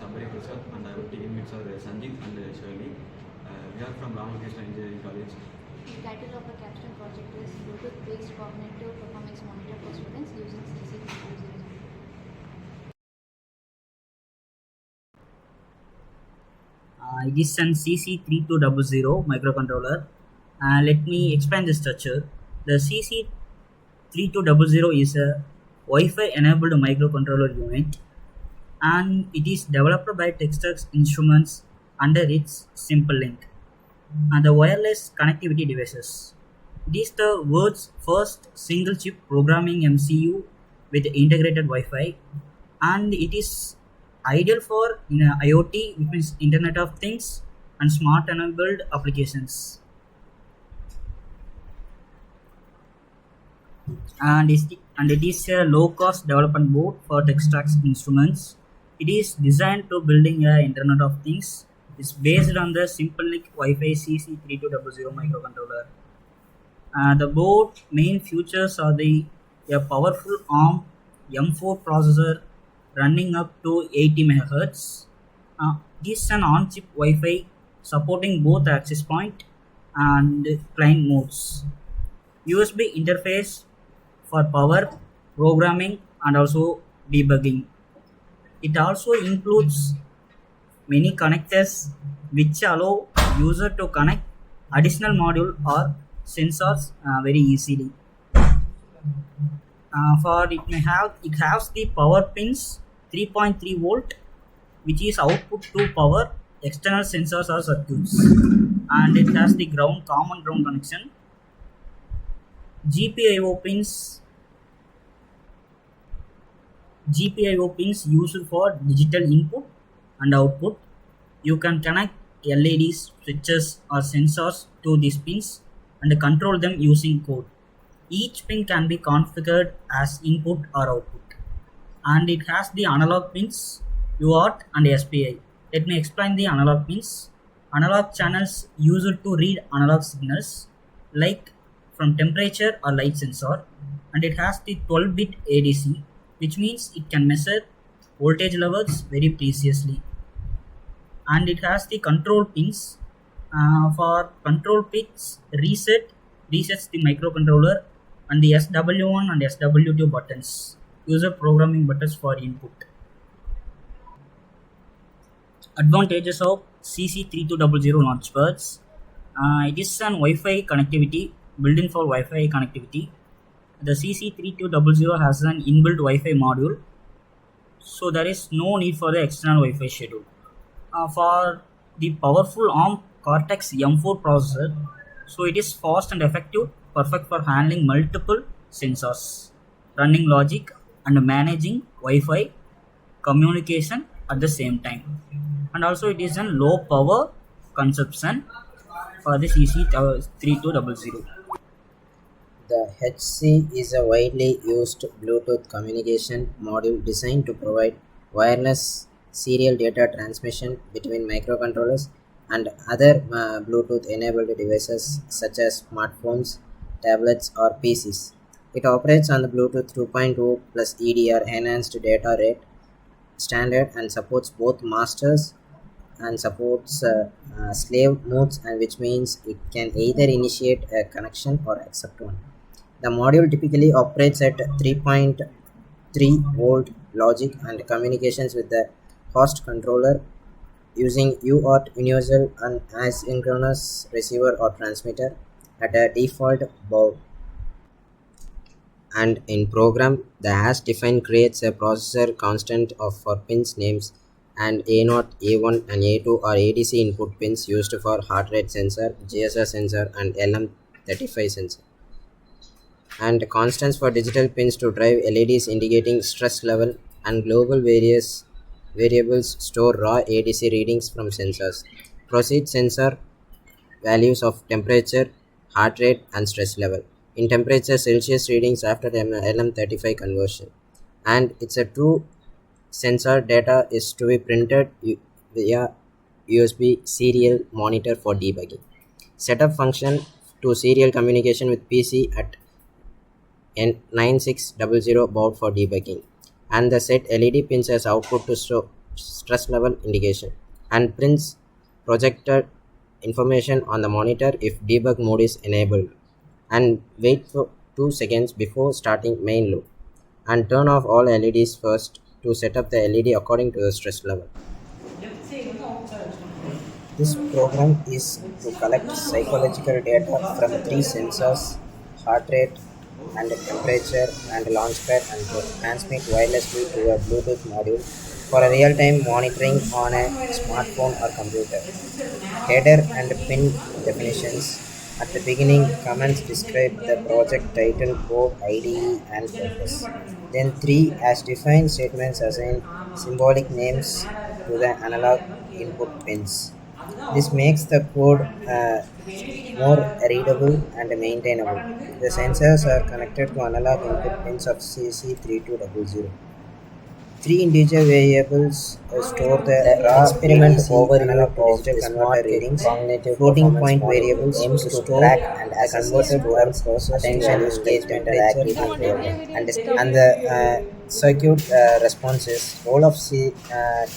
Sabari Prasad, and our teammates are Sanjeev and Shirley. We are from Ramakrishna Engineering College. The title of our capstone project is Bluetooth-based cognitive performance monitor for students using CC3200. It is an CC3200 microcontroller. Let me explain the structure. The CC3200 is a Wi-Fi enabled microcontroller unit, and it is developed by Texas Instruments under its simple link and the wireless connectivity devices. It is the world's first single chip programming MCU with integrated Wi-Fi, and it is ideal for IoT, which means Internet of Things, and smart enabled applications. And it is a low cost development board for Textrax Instruments. It is designed to building a Internet of Things. It's based on the SimpleNIC Wi-Fi CC3200 microcontroller. The board main features are a powerful ARM M4 processor running up to 80 MHz. It is an on-chip Wi-Fi supporting both access point and client modes. USB interface for power, programming, and also debugging. It also includes many connectors which allow user to connect additional module or sensors very easily. For it has the power pins 3.3 volt, which is output to power external sensors or circuits, and it has the common ground connection. GPIO pins used for digital input and output. You can connect LEDs, switches, or sensors to these pins and control them using code. Each pin can be configured as input or output. And it has the analog pins UART and SPI. Let me explain the analog pins. Analog channels used to read analog signals like from temperature or light sensor, and it has the 12-bit ADC, which means it can measure voltage levels very precisely. And it has the control pins. For control pins resets the microcontroller, and the SW1 and SW2 buttons, user programming buttons for input. Advantages of CC3200 launchpads. It is an Wi-Fi connectivity, built-in for Wi-Fi connectivity. The CC3200 has an inbuilt Wi-Fi module, so there is no need for the external Wi-Fi schedule. For the powerful ARM Cortex M4 processor, so it is fast and effective, perfect for handling multiple sensors, running logic, and managing Wi-Fi communication at the same time. And also it is a low power consumption for the CC3200. The HC is a widely used Bluetooth communication module designed to provide wireless serial data transmission between microcontrollers and other Bluetooth-enabled devices such as smartphones, tablets, or PCs. It operates on the Bluetooth 2.0 plus EDR enhanced data rate standard and supports both masters and supports slave modes, and which means it can either initiate a connection or accept one. The module typically operates at 3.3 volt logic and communications with the host controller using UART, universal and asynchronous receiver or transmitter, at a default baud. And in program, the hash define creates a processor constant for pins names, and A0, A1, and A2 are ADC input pins used for heart rate sensor, GSR sensor, and LM35 sensor. And constants for digital pins to drive LEDs indicating stress level, and global variables store raw ADC readings from sensors. Proceed sensor values of temperature, heart rate, and stress level. In temperature, Celsius readings after LM35 conversion. And it's a true sensor data is to be printed via USB serial monitor for debugging. Setup function to serial communication with PC at N9600 baud for debugging. And the set LED pins as output to stress level indication and prints projected information on the monitor if debug mode is enabled, and wait for 2 seconds before starting main loop, and turn off all LEDs first to set up the LED according to the stress level. This program is to collect psychological data from 3 sensors: heart rate and temperature and launchpad, and to transmit wirelessly to a Bluetooth module for a real-time monitoring on a smartphone or computer. Header and pin definitions. At the beginning, comments describe the project title, board, IDE, and purpose. Then 3 as defined statements assign symbolic names to the analog input pins. This makes the code more readable and maintainable. The sensors are connected to analog input pins of CC3200. 3 integer variables store the raw experiment overview of the converter readings. Floating point variables aims to store track and the converter work process attention, engagement, and the circuit responses. Role of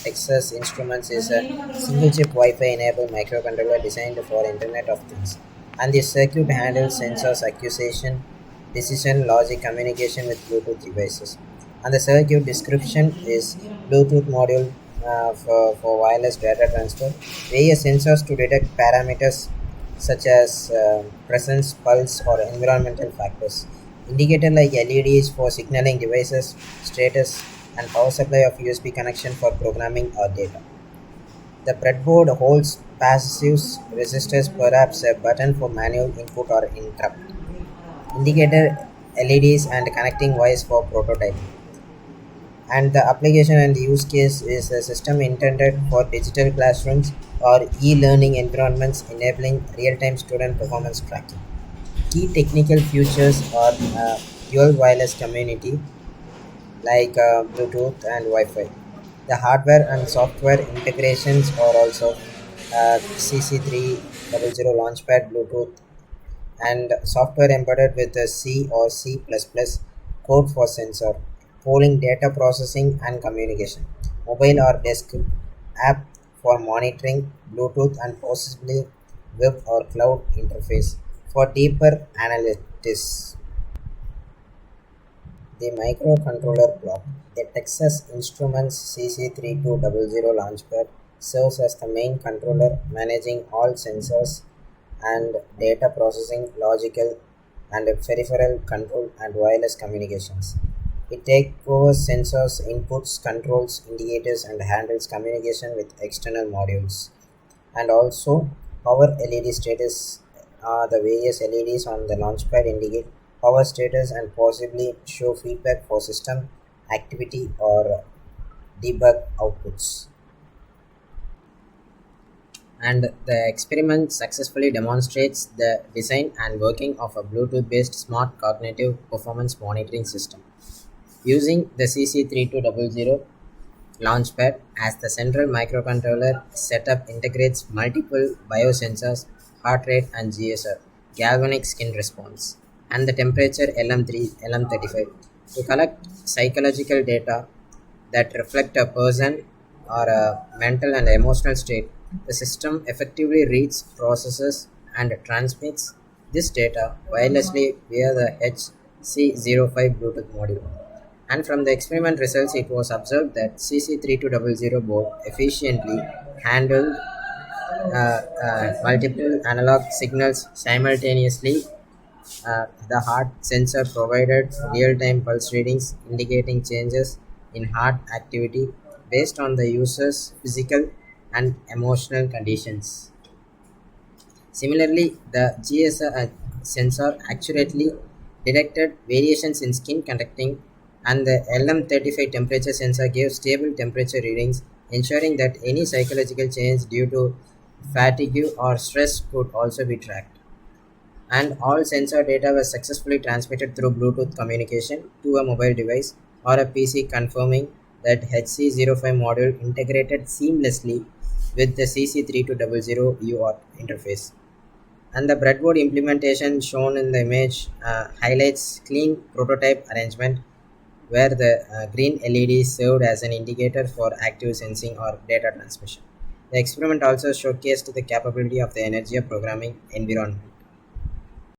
Texas Instruments is a single chip Wi-Fi enabled microcontroller designed for Internet of Things, and the circuit handles sensors acquisition, decision, logic, communication with Bluetooth devices. And the circuit description is Bluetooth module for wireless data transfer, various sensors to detect parameters such as presence, pulse, or environmental factors. Indicator like LEDs for signaling devices, status, and power supply of USB connection for programming or data. The breadboard holds passives, resistors, perhaps a button for manual input or interrupt. Indicator LEDs and connecting wires for prototyping. And the application and use case is a system intended for digital classrooms or e-learning environments enabling real-time student performance tracking. Key technical features are dual wireless community like Bluetooth and Wi-Fi. The hardware and software integrations are also CC300 Launchpad Bluetooth and software embedded with the C or C++ code for sensor, polling, data processing, and communication. Mobile or desktop app for monitoring, Bluetooth, and possibly web or cloud interface for deeper analytics. The microcontroller block. The Texas Instruments CC3200 Launchpad serves as the main controller managing all sensors and data processing, logical and peripheral control, and wireless communications. It takes over sensors, inputs, controls, indicators, and handles communication with external modules. And also, power LED status. The various LEDs on the launchpad indicate power status and possibly show feedback for system activity or debug outputs. And the experiment successfully demonstrates the design and working of a Bluetooth-based smart cognitive performance monitoring system. Using the CC3200 Launchpad as the central microcontroller, setup integrates multiple biosensors, heart rate and GSR, galvanic skin response, and the temperature LM35 to collect psychological data that reflect a person or a mental and emotional state. The system effectively reads, processes, and transmits this data wirelessly via the HC05 Bluetooth module. And from the experiment results, it was observed that CC3200 board efficiently handled multiple analog signals simultaneously. The heart sensor provided real-time pulse readings indicating changes in heart activity based on the user's physical and emotional conditions. Similarly, the GSR sensor accurately detected variations in skin conducting, and the LM35 temperature sensor gave stable temperature readings, ensuring that any psychological change due to fatigue or stress could also be tracked. And all sensor data was successfully transmitted through Bluetooth communication to a mobile device or a PC, confirming that HC05 module integrated seamlessly with the CC3200 UART interface. And the breadboard implementation shown in the image highlights clean prototype arrangement, where the green LED served as an indicator for active sensing or data transmission. The experiment also showcased the capability of the energy programming environment.